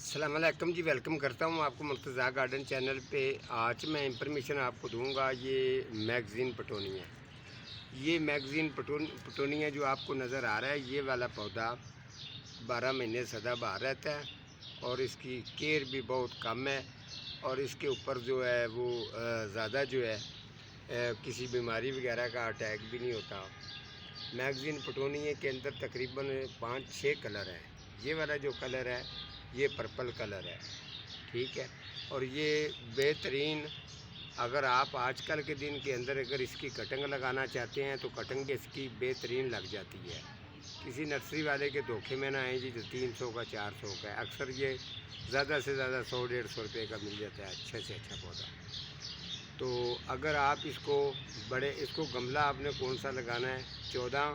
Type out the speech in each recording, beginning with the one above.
السلام علیکم جی، ویلکم کرتا ہوں آپ کو مرتضیٰ گارڈن چینل پہ۔ آج میں انفارمیشن آپ کو دوں گا، یہ میگزین پٹونیا ہے۔ یہ میگزین پٹونیا جو آپ کو نظر آ رہا ہے، یہ والا پودا 12 مہینے سدا بہار رہتا ہے اور اس کی کیئر بھی بہت کم ہے اور اس کے اوپر جو ہے وہ زیادہ جو ہے کسی بیماری وغیرہ کا اٹیک بھی نہیں ہوتا۔ میگزین پٹونیا کے اندر تقریباً 5-6 کلر ہیں۔ یہ والا جو کلر ہے یہ پرپل کلر ہے، ٹھیک ہے۔ اور یہ بہترین، اگر آپ آج کل کے دن کے اندر اگر اس کی کٹنگ لگانا چاہتے ہیں تو کٹنگ اس کی بہترین لگ جاتی ہے۔ کسی نرسری والے کے دھوکے میں نہ آئیں جی جو 300 کا 400 کا ہے، اکثر یہ زیادہ سے زیادہ 100-150 روپے کا مل جاتا ہے اچھا سے اچھا پودا۔ تو اگر آپ اس کو گملہ آپ نے کون سا لگانا ہے، 14،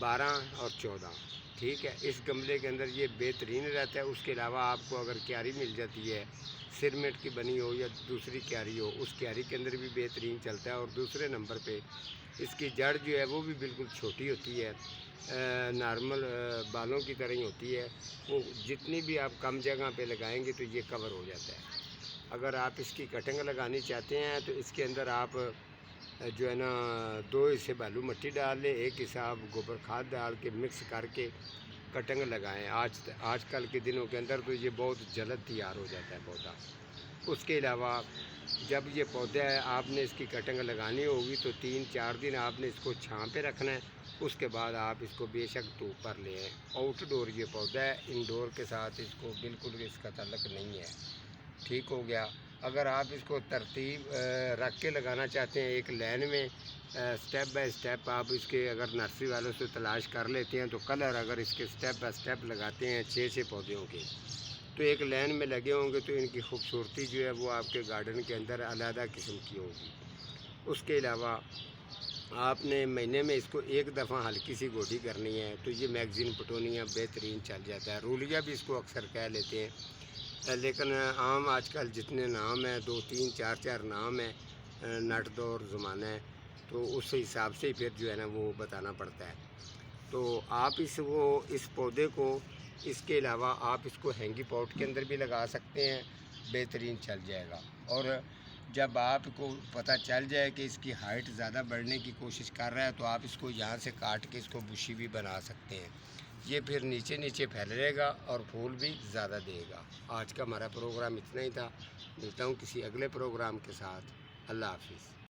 12 اور 14، ٹھیک ہے۔ اس گملے کے اندر یہ بہترین رہتا ہے۔ اس کے علاوہ آپ کو اگر کیاری مل جاتی ہے سرمٹ کی بنی ہو یا دوسری کیاری ہو، اس کیاری کے اندر بھی بہترین چلتا ہے۔ اور دوسرے نمبر پہ اس کی جڑ جو ہے وہ بھی بالکل چھوٹی ہوتی ہے، نارمل بالوں کی طرح ہی ہوتی ہے۔ وہ جتنی بھی آپ کم جگہ پہ لگائیں گے تو یہ کور ہو جاتا ہے۔ اگر آپ اس کی کٹنگ لگانی چاہتے ہیں تو اس کے اندر آپ جو ہے نا 2 حصے بالو مٹی ڈال لیں، 1 حصہ آپ گوبر کھاد ڈال کے مکس کر کے کٹنگ لگائیں۔ آج کل کے دنوں کے اندر تو یہ بہت جلد تیار ہو جاتا ہے پودا۔ اس کے علاوہ جب یہ پودا ہے آپ نے اس کی کٹنگ لگانی ہوگی تو 3-4 دن آپ نے اس کو چھاں پہ رکھنا ہے۔ اس کے بعد آپ اس کو بے شک دھوپ پر لیں۔ آؤٹ ڈور یہ پودا ہے، انڈور کے ساتھ اس کو بالکل اس کا تعلق نہیں ہے، ٹھیک ہو گیا۔ اگر آپ اس کو ترتیب رکھ کے لگانا چاہتے ہیں ایک لائن میں، سٹیپ بائی سٹیپ آپ اس کے اگر نرسری والوں سے تلاش کر لیتے ہیں تو کلر اگر اس کے سٹیپ بائی سٹیپ لگاتے ہیں 6 پودوں کے تو ایک لائن میں لگے ہوں گے تو ان کی خوبصورتی جو ہے وہ آپ کے گارڈن کے اندر علیحدہ قسم کی ہوگی۔ اس کے علاوہ آپ نے مہینے میں اس کو 1 دفعہ ہلکی سی گوڈی کرنی ہے تو یہ میگزین پٹونیا بہترین چل جاتا ہے۔ رولیا بھی اس کو اکثر کہہ لیتے ہیں، لیکن عام آج کل جتنے نام ہیں 2-3-4 نام ہیں، نٹ دور زمانہ ہے، تو اس حساب سے پھر جو ہے نا وہ بتانا پڑتا ہے۔ تو آپ اس پودے کو، اس کے علاوہ آپ اس کو ہینگی پاٹ کے اندر بھی لگا سکتے ہیں، بہترین چل جائے گا۔ اور جب آپ کو پتہ چل جائے کہ اس کی ہائٹ زیادہ بڑھنے کی کوشش کر رہا ہے تو آپ اس کو یہاں سے کاٹ کے اس کو بشی بھی بنا سکتے ہیں۔ یہ پھر نیچے پھیلے گا اور پھول بھی زیادہ دے گا۔ آج کا ہمارا پروگرام اتنا ہی تھا، ملتا ہوں کسی اگلے پروگرام کے ساتھ۔ اللہ حافظ۔